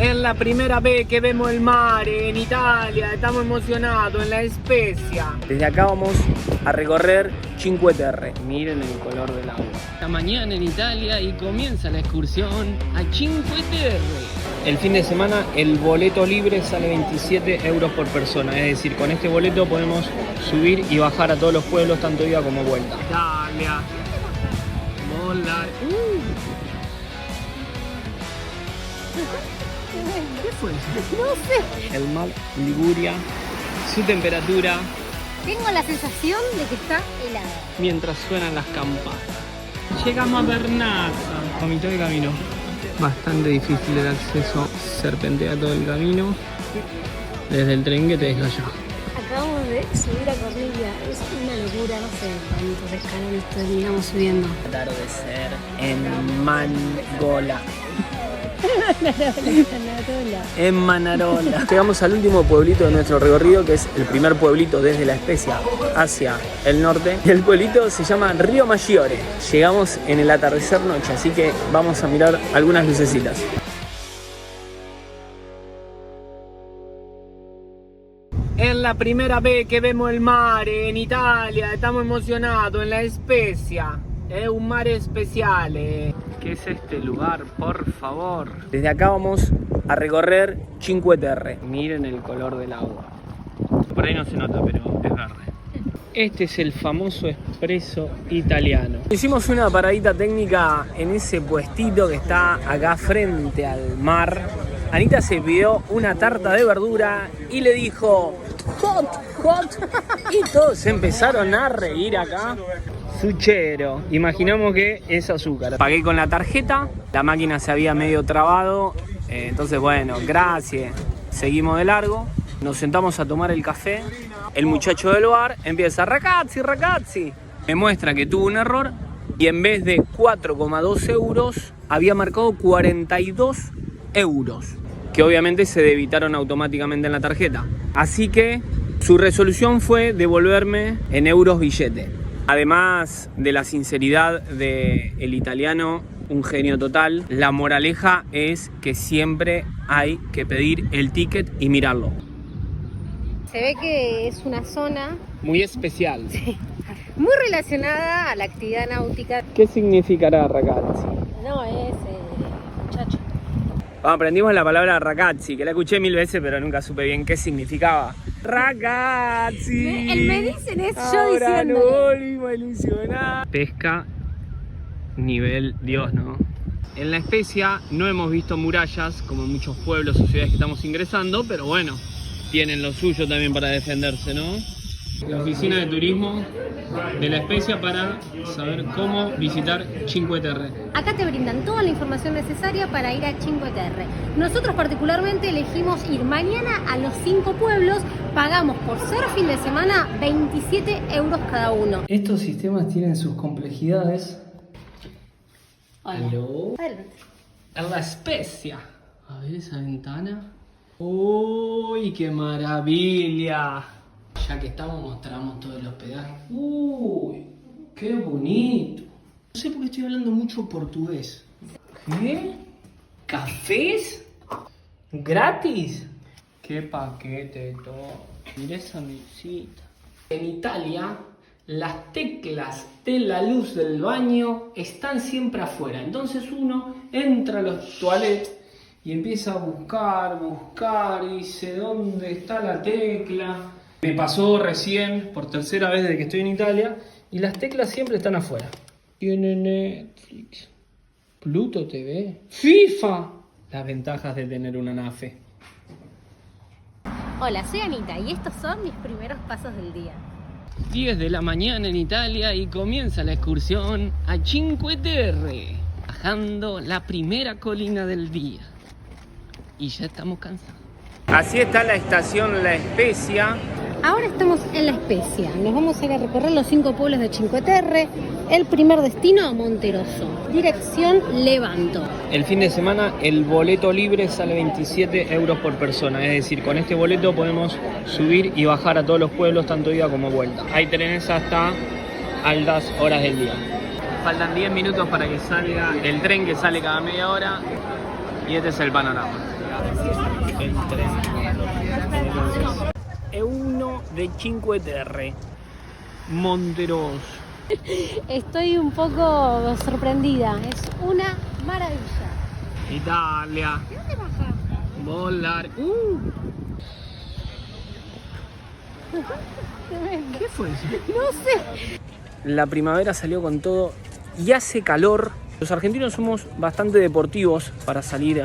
Es la primera vez que vemos el mar en Italia, estamos emocionados en la Spezia. Desde acá vamos a recorrer Cinque Terre. Miren el color del agua. Esta mañana en Italia y comienza la excursión a Cinque Terre. El fin de semana el boleto libre sale 27 euros por persona, es decir, con este boleto podemos subir y bajar a todos los pueblos, tanto ida como vuelta. Italia, volar. ¿Qué fue eso? No sé. El mar Liguria, su temperatura Tengo la sensación de que está helada. mientras suenan las campanas. Llegamos a Vernazza, a mitad de camino. Bastante difícil el acceso, serpentea todo el camino. Desde el tren que te deja allá. Acabamos de subir a Corniglia. Es una locura, no sé cuántos escalones terminamos subiendo. Atardecer en Mangola. En Manarola. Llegamos al último pueblito de nuestro recorrido, que es el primer pueblito desde la Spezia hacia el norte. Y el pueblito se llama Río Maggiore. Llegamos en el atardecer noche, así que vamos a mirar algunas lucecitas. Es la primera vez que vemos el mar en Italia, estamos emocionados en la Spezia. Es un mar especial. ¿Qué es este lugar, por favor? Desde acá vamos a recorrer Cinque Terre. Miren el color del agua. Por ahí no se nota, pero es verde. Este es el famoso espresso italiano. Hicimos una paradita técnica en ese puestito que está acá frente al mar. Anita se pidió una tarta de verdura y le dijo hot, hot. Y todos empezaron a reír acá. Suchero. Imaginamos que es azúcar. Pagué con la tarjeta, la máquina se había medio trabado. Entonces, bueno, gracias. Seguimos de largo. Nos sentamos a tomar el café. El muchacho del bar empieza, ragazzi, ragazzi. Me muestra que tuvo un error y en vez de 4,2 euros, había marcado 42 euros. Que obviamente se debitaron automáticamente en la tarjeta. Así que su resolución fue devolverme en euros billete. Además de la sinceridad del italiano, un genio total, la moraleja es que siempre hay que pedir el ticket y mirarlo. Se ve que es una zona Muy especial. muy relacionada a la actividad náutica. ¿Qué significará ragazzi? No, es muchacho. Aprendimos la palabra ragazzi, que la escuché 1000 veces, pero nunca supe bien qué significaba. Ragazzi. Él me dicen es yo Ahora diciendo. nos volvimos a ilusionar. Pesca nivel Dios, ¿no? En la Spezia no hemos visto murallas como en muchos pueblos o ciudades que estamos ingresando, pero bueno, tienen lo suyo también para defenderse, ¿no? La oficina de turismo de la Spezia para saber cómo visitar Cinque Terre. Acá te brindan toda la información necesaria para ir a Cinque Terre. Nosotros particularmente elegimos ir mañana a los 5 pueblos. Pagamos por ser fin de semana 27 euros cada uno. Estos sistemas tienen sus complejidades. ¿Aló? Adelante. En la Spezia. A ver esa ventana. ¡Uy, qué maravilla! Ya que estamos, mostramos todo el hospedaje. ¡Uy, qué bonito! No sé por qué estoy hablando mucho portugués. ¿Qué? ¿Cafés? ¿Gratis? ¡Qué paquete todo! Mirá esa mesita. En Italia, las teclas de la luz del baño están siempre afuera. Entonces uno entra a los toilettes y empieza a buscar, y dice, ¿dónde está la tecla? Me pasó recién, por tercera vez desde que estoy en Italia, y las teclas siempre están afuera. Tiene Netflix, Pluto TV, FIFA. Las ventajas de tener una NAFE. Hola, soy Anita y estos son mis primeros pasos del día. 10 de la mañana en Italia y comienza la excursión a Cinque Terre, bajando la primera colina del día. Y ya estamos cansados. Así está la estación La Spezia. Ahora estamos en La Spezia. Nos vamos a ir a recorrer los 5 pueblos de Cinque Terre. El primer destino, Monterosso. Dirección Levanto. El fin de semana el boleto libre sale 27 euros por persona. Es decir, con este boleto podemos subir y bajar a todos los pueblos, tanto ida como vuelta. Hay trenes hasta altas horas del día. Faltan 10 minutos para que salga el tren que sale cada media hora. Y este es el panorama. El tren. È uno de Cinque Terre. Monteros. Estoy un poco sorprendida. Es una maravilla. Italia. ¿De dónde baja? Volar. ¿Qué fue eso? No sé. La primavera salió con todo y hace calor. Los argentinos somos bastante deportivos para salir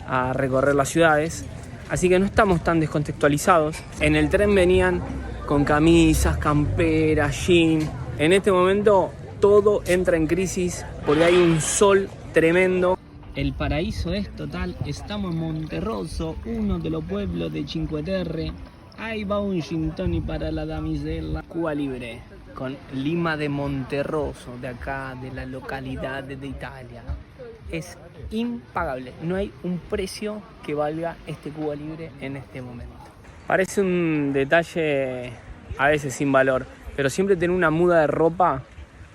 a recorrer las ciudades, así que no estamos tan descontextualizados. En el tren venían con camisas, camperas, jean. En este momento todo entra en crisis porque hay un sol tremendo. El paraíso es total, estamos en Monterroso, uno de los pueblos de Cinque Terre. Ahí va un gin tonic para la damisela. Cuba Libre con Lima de Monterroso, de acá, de la localidad de Italia. Es impagable, no hay un precio que valga este Cuba Libre en este momento. Parece un detalle a veces sin valor, pero siempre tener una muda de ropa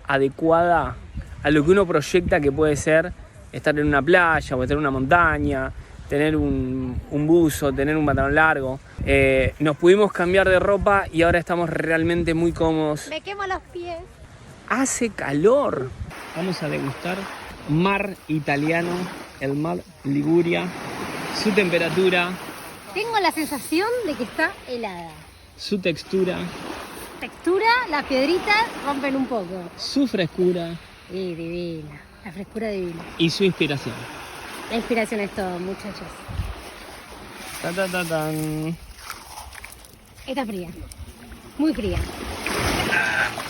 adecuada a lo que uno proyecta que puede ser estar en una playa o estar en una montaña, tener un buzo, tener un pantalón largo. Nos pudimos cambiar de ropa y ahora estamos realmente muy cómodos. Me quemo los pies. Hace calor. Vamos a degustar mar italiano, el mar Liguria, su temperatura, Tengo la sensación de que está helada. su textura, Textura, las piedritas rompen un poco. su frescura Divina. La frescura divina. y su inspiración. La inspiración es todo, muchachos. Ta, ta, ta, tan. Está fría. Muy fría.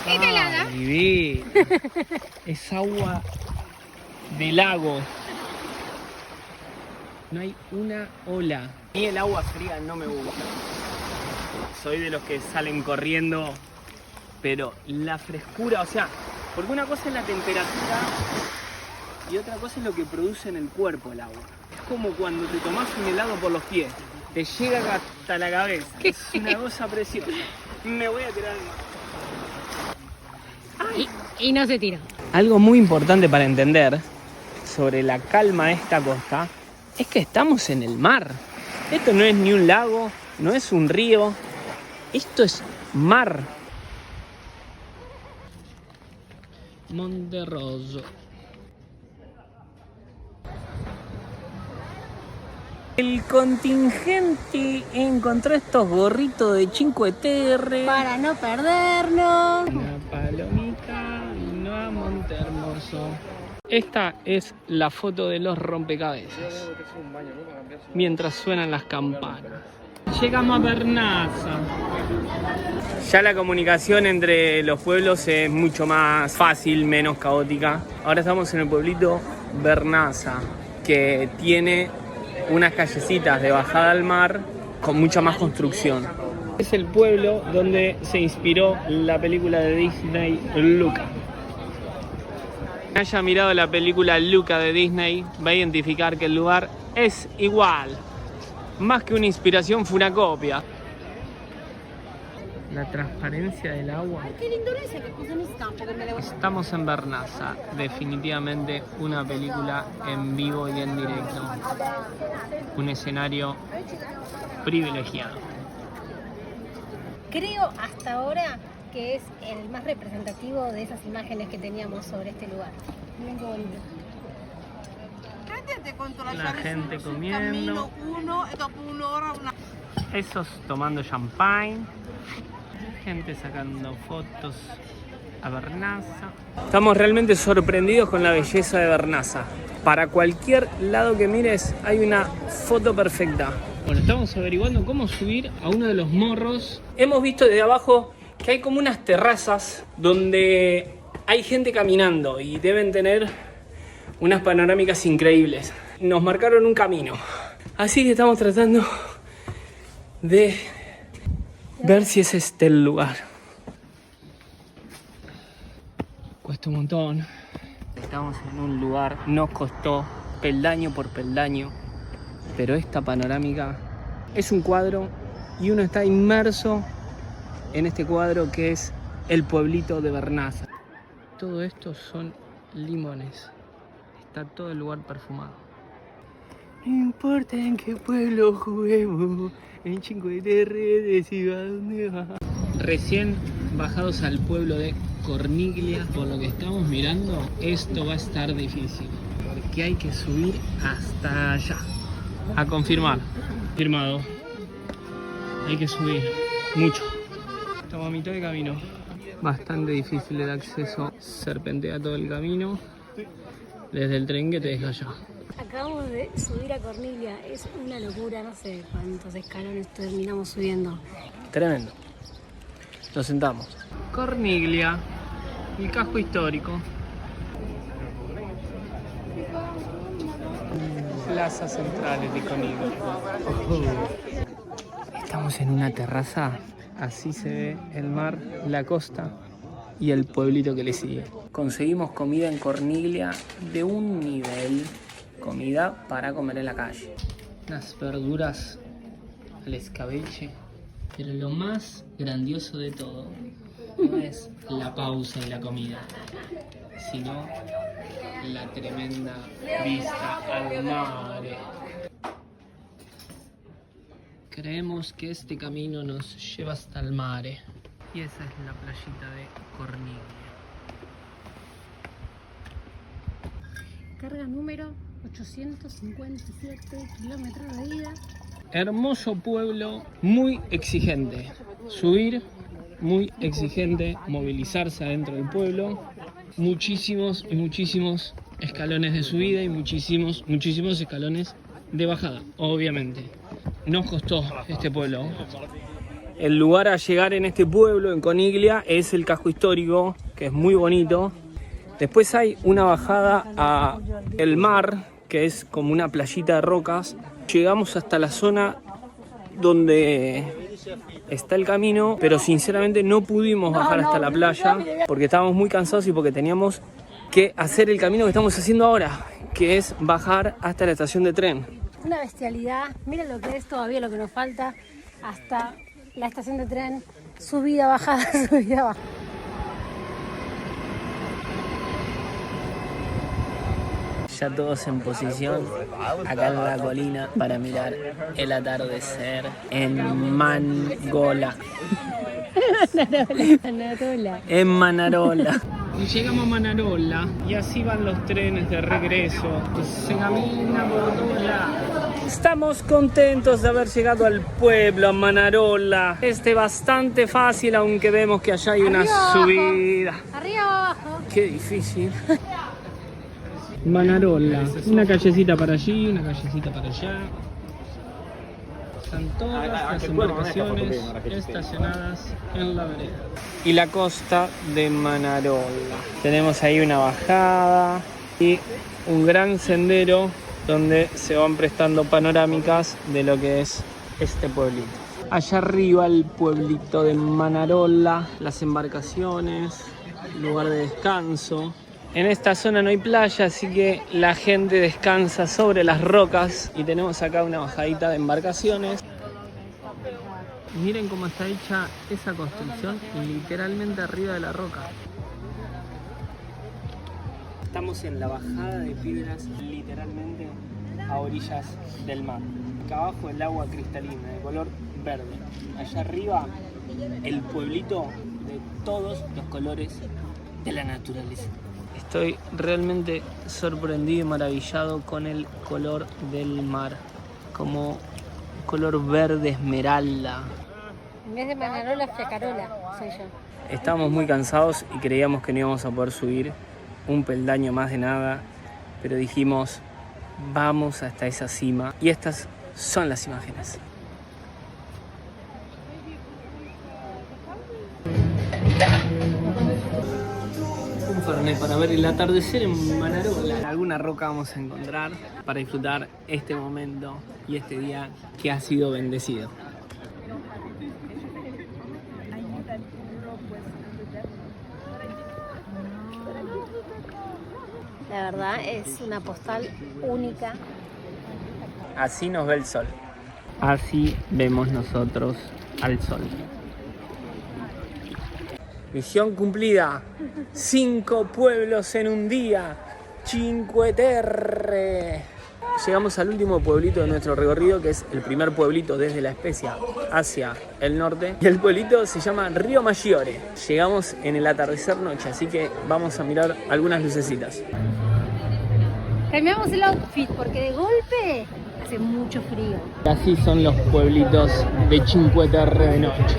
Está helada. Divina. Es agua de lago. No hay una ola. A mí el agua fría no me gusta. Soy de los que salen corriendo, pero la frescura, o sea, porque una cosa es la temperatura y otra cosa es lo que produce en el cuerpo el agua. Es como cuando te tomás un helado por los pies, te llega hasta la cabeza. Es una cosa preciosa. Me voy a tirar al mar. Y no se tiró. Algo muy importante para entender sobre la calma de esta costa es que estamos en el mar. Esto no es ni un lago, no es un río, esto es mar. Monterroso. El contingente encontró estos gorritos de Cinque Terre. Para no perdernos. Una palomita no a Montermoso. Esta es la foto de los rompecabezas. Mientras suenan las campanas. Llegamos a Vernazza. Ya la comunicación entre los pueblos es mucho más fácil, menos caótica. Ahora estamos en el pueblito Vernazza, que tiene unas callecitas de bajada al mar con mucha más construcción. Es el pueblo donde se inspiró la película de Disney Luca. Quien haya mirado la película Luca de Disney va a identificar que el lugar es igual. Más que una inspiración fue una copia. La transparencia del agua. Che l'Indonesia che cosa mi scappa che me devo... Estamos en Vernazza, definitivamente una película en vivo y en directo. Un escenario privilegiado. Creo hasta ahora que es el más representativo de esas imágenes que teníamos sobre este lugar. Miren qué bonito. La gente comiendo. Esos tomando champagne. Gente sacando fotos a Vernazza. Estamos realmente sorprendidos con la belleza de Vernazza. Para cualquier lado que mires hay una foto perfecta. Bueno, estamos averiguando cómo subir a uno de los morros. Hemos visto desde abajo que hay como unas terrazas donde hay gente caminando y deben tener unas panorámicas increíbles. Nos marcaron un camino, así que estamos tratando de ver si es este el lugar. Cuesta un montón. Estamos en un lugar, nos costó peldaño por peldaño, pero esta panorámica es un cuadro y uno está inmerso en este cuadro que es el pueblito de Vernazza. Todo esto son limones. Está todo el lugar perfumado. No importa en qué pueblo juguemos, en Cinque Terre decida dónde va. Recién bajados al pueblo de Corniglia, por lo que estamos mirando, esto va a estar difícil. Porque hay que subir hasta allá. A confirmar. Firmado. Hay que subir mucho. Estamos a mitad de camino. Bastante difícil el acceso. Serpentea todo el camino. Desde el tren que te deja allá. Acabamos de subir a Corniglia, es una locura, no sé cuántos escalones terminamos subiendo. Tremendo. Nos sentamos. Corniglia, el casco histórico. Plaza centrales de Corniglia. Estamos en una terraza. Así se ve el mar, la costa y el pueblito que le sigue. Conseguimos comida en Corniglia de un nivel. Comida para comer en la calle. Unas verduras al escabeche. Pero lo más grandioso de todo no es la pausa y la comida, sino la tremenda vista al mar. Creemos que este camino nos lleva hasta el mar. Y esa es la playita de Corniglia. Carga número 857 kilómetros de ida. Hermoso pueblo, muy exigente. Subir, muy exigente. Movilizarse adentro del pueblo. Muchísimos escalones de subida y muchísimos escalones de bajada, obviamente. Nos costó este pueblo. El lugar a llegar en este pueblo, en Corniglia, es el casco histórico, que es muy bonito. Después hay una bajada a el mar, que es como una playita de rocas. Llegamos hasta la zona donde está el camino, pero sinceramente no pudimos bajar hasta la playa porque estábamos muy cansados y porque teníamos que hacer el camino que estamos haciendo ahora, que es bajar hasta la estación de tren. Una bestialidad, miren lo que es todavía lo que nos falta hasta la estación de tren, subida, bajada, subida, bajada. Ya todos en posición acá en la colina para mirar el atardecer en Mangola. En Manarola. Llegamos a Manarola y así van los trenes de regreso. Se camina por todos lados. Estamos contentos de haber llegado al pueblo, a Manarola. Bastante fácil, aunque vemos que allá hay una subida. Arriba o abajo. Qué difícil. Manarola, una callecita para allí, una callecita para allá. Están todas las embarcaciones estacionadas en la vereda. Y la costa de Manarola. Tenemos ahí una bajada y un gran sendero donde se van prestando panorámicas de lo que es este pueblito. Allá arriba el pueblito de Manarola, las embarcaciones, lugar de descanso. En esta zona no hay playa, así que la gente descansa sobre las rocas y tenemos acá una bajadita de embarcaciones. Miren cómo está hecha esa construcción, literalmente arriba de la roca. Estamos en la bajada de piedras, literalmente a orillas del mar. Acá abajo el agua cristalina, de color verde. Allá arriba el pueblito de todos los colores de la naturaleza. Estoy realmente sorprendido y maravillado con el color del mar, como color verde esmeralda. En vez de Manarola, Fiacarola, soy yo. Estábamos muy cansados y creíamos que no íbamos a poder subir un peldaño más de nada, pero dijimos, vamos hasta esa cima. Y estas son las imágenes. Un fernet para ver el atardecer en Manarola. Alguna roca vamos a encontrar para disfrutar este momento y este día que ha sido bendecido. La verdad es una postal única. Así nos ve el sol. Así vemos nosotros al sol. Misión cumplida. 5 pueblos en un día. Cinque Terre. llegamos al último pueblito de nuestro recorrido, que es el primer pueblito desde La Spezia hacia el norte. Y el pueblito se llama Río Maggiore. Llegamos en el atardecer noche, así que vamos a mirar algunas lucecitas. Cambiamos el outfit porque de golpe hace mucho frío. Así son los pueblitos de Cinque Terre de noche.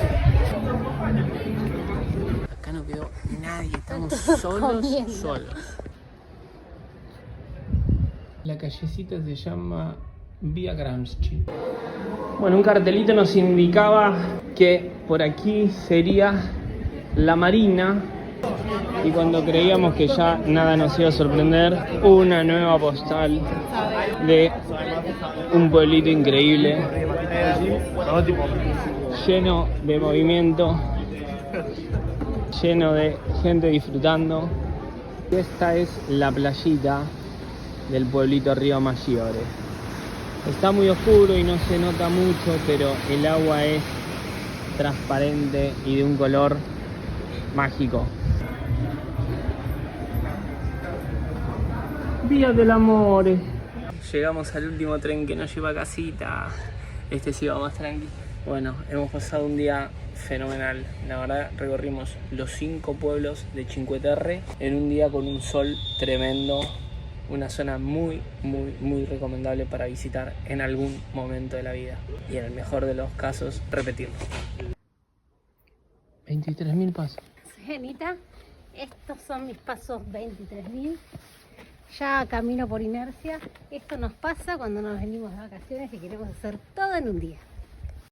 Acá no quedó nadie, estamos solos. La callecita se llama Via Gramsci. Bueno, un cartelito nos indicaba que por aquí sería la marina. Y cuando creíamos que ya nada nos iba a sorprender, una nueva postal de un pueblito increíble, lleno de movimiento, lleno de gente disfrutando. Y esta es la playita del pueblito Río Maggiore. Está muy oscuro y no se nota mucho, pero el agua es transparente y de un color mágico. Vía del Amore. Llegamos al último tren que nos lleva a casita. Este sí va más tranqui. Bueno, hemos pasado un día fenomenal. La verdad, recorrimos los 5 pueblos de Cinque Terre en un día con un sol tremendo. Una zona muy recomendable para visitar en algún momento de la vida. Y en el mejor de los casos, repetirlo. 23.000 pasos. Anita, estos son mis pasos 23.000. Ya camino por inercia. Esto nos pasa cuando nos venimos de vacaciones y queremos hacer todo en un día.